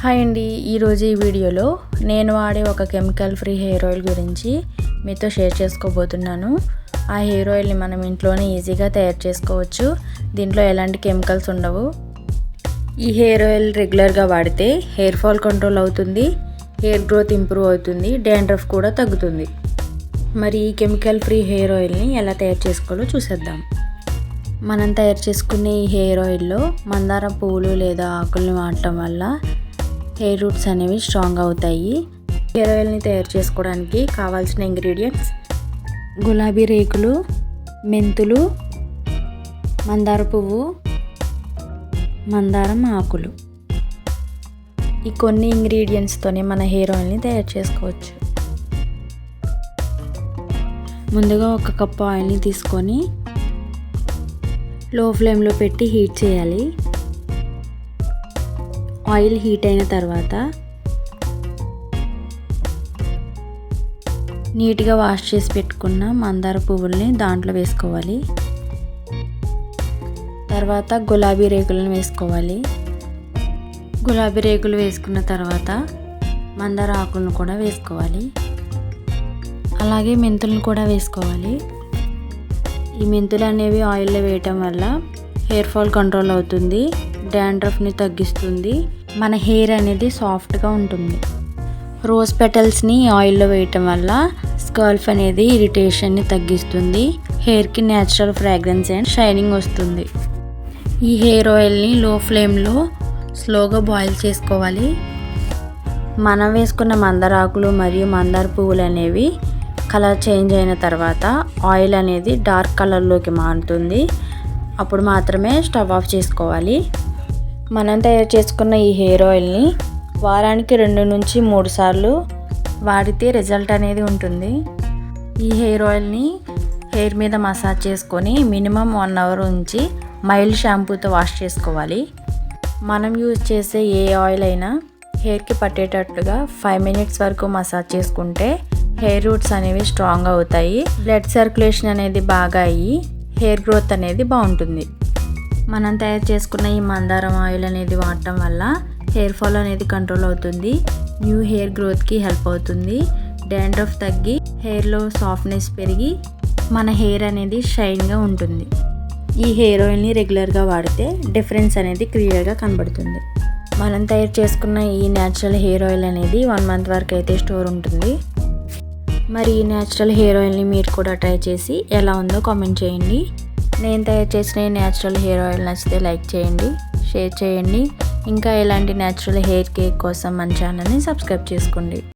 Hi అండి, ఈరోజు ఈ వీడియోలో నేను వాడే ఒక కెమికల్ ఫ్రీ హెయిర్ ఆయిల్ గురించి మీతో షేర్ చేసుకోబోతున్నాను. ఆ హెయిర్ ఆయిల్ని మనం ఇంట్లోనే ఈజీగా తయారు చేసుకోవచ్చు. దీంట్లో ఎలాంటి కెమికల్స్ ఉండవు. ఈ హెయిర్ ఆయిల్ రెగ్యులర్గా వాడితే హెయిర్ ఫాల్ కంట్రోల్ అవుతుంది, హెయిర్ గ్రోత్ ఇంప్రూవ్ అవుతుంది, డాండ్రఫ్ కూడా తగ్గుతుంది. మరి ఈ కెమికల్ ఫ్రీ హెయిర్ ఆయిల్ని ఎలా తయారు చేసుకోవాలో చూసేద్దాం. మనం తయారు చేసుకునే ఈ హెయిర్ ఆయిల్లో మందారం పువ్వులు లేదా ఆకుల్ని వాడటం వల్ల హెయిర్ రూట్స్ అనేవి స్ట్రాంగ్ అవుతాయి. హెయిర్ ఆయిల్ని తయారు చేసుకోవడానికి కావాల్సిన ఇంగ్రీడియంట్స్: గులాబీ రేకులు, మెంతులు, మందార పువ్వు, మందారం ఆకులు. ఈ కొన్ని ఇంగ్రీడియంట్స్తోనే మన హెయిర్ ఆయిల్ని తయారు చేసుకోవచ్చు. ముందుగా ఒక కప్పు ఆయిల్ని తీసుకొని లో ఫ్లేమ్లో పెట్టి హీట్ చేయాలి. ఆయిల్ హీట్ అయిన తర్వాత నీట్గా వాష్ చేసి పెట్టుకున్న మందార పువ్వుల్ని దాంట్లో వేసుకోవాలి. తర్వాత గులాబీ రేకులను వేసుకోవాలి. గులాబీ రేకులు వేసుకున్న తర్వాత మందార ఆకులను కూడా వేసుకోవాలి. అలాగే మెంతులను కూడా వేసుకోవాలి. ఈ మెంతులు అనేవి ఆయిల్లో వేయటం వల్ల హెయిర్ ఫాల్ కంట్రోల్ అవుతుంది, డాండ్రఫ్ని తగ్గిస్తుంది, మన హెయిర్ అనేది సాఫ్ట్గా ఉంటుంది. రోజ్ పెటల్స్ని ఆయిల్లో వేయటం వల్ల స్కాల్ప్ అనేది ఇరిటేషన్ని తగ్గిస్తుంది, హెయిర్కి న్యాచురల్ ఫ్రాగ్రెన్స్ అండ్ షైనింగ్ వస్తుంది. ఈ హెయిర్ ఆయిల్ని లో ఫ్లేమ్లో స్లోగా బాయిల్ చేసుకోవాలి. మనం వేసుకున్న మందార ఆకులు మరియు మందార పువ్వులు అనేవి కలర్ చేంజ్ అయిన తర్వాత ఆయిల్ అనేది డార్క్ కలర్లోకి మారుతుంది. అప్పుడు మాత్రమే స్టవ్ ఆఫ్ చేసుకోవాలి. మనం తయారు చేసుకున్న ఈ హెయిర్ ఆయిల్ని వారానికి 2 నుంచి 3 సార్లు వాడితే రిజల్ట్ అనేది ఉంటుంది. ఈ హెయిర్ ఆయిల్ని హెయిర్ మీద మసాజ్ చేసుకొని మినిమం 1 అవర్ ఉంచి మైల్డ్ షాంపూతో వాష్ చేసుకోవాలి. మనం యూజ్ చేసే ఏ ఆయిల్ అయినా హెయిర్కి పట్టేటట్లుగా 5 మినిట్స్ వరకు మసాజ్ చేసుకుంటే హెయిర్ రూట్స్ అనేవి స్ట్రాంగ్ అవుతాయి, బ్లడ్ సర్క్యులేషన్ అనేది బాగా అయ్యి హెయిర్ గ్రోత్ అనేది బాగుంటుంది. మనం తయారు చేసుకున్న ఈ మందారం ఆయిల్ అనేది వాడటం వల్ల హెయిర్ ఫాల్ అనేది కంట్రోల్ అవుతుంది, న్యూ హెయిర్ గ్రోత్కి హెల్ప్ అవుతుంది, డాండ్రఫ్ తగ్గి హెయిర్లో సాఫ్ట్నెస్ పెరిగి మన హెయిర్ అనేది షైన్గా ఉంటుంది. ఈ హెయిర్ ఆయిల్ని రెగ్యులర్గా వాడితే డిఫరెన్స్ అనేది క్లియర్గా కనబడుతుంది. మనం తయారు చేసుకున్న ఈ న్యాచురల్ హెయిర్ ఆయిల్ అనేది 1 మంత్ వరకు అయితే స్టోర్ ఉంటుంది. మరి ఈ న్యాచురల్ హెయిర్ ఆయిల్ని మీరు కూడా ట్రై చేసి ఎలా ఉందో కామెంట్ చేయండి. నేను తయారు చేసిన ఈ న్యాచురల్ హెయిర్ ఆయిల్ నచ్చితే లైక్ చేయండి, షేర్ చేయండి. ఇంకా ఇలాంటి న్యాచురల్ హెయిర్ కేర్ కోసం మన ఛానల్ని సబ్స్క్రైబ్ చేసుకోండి.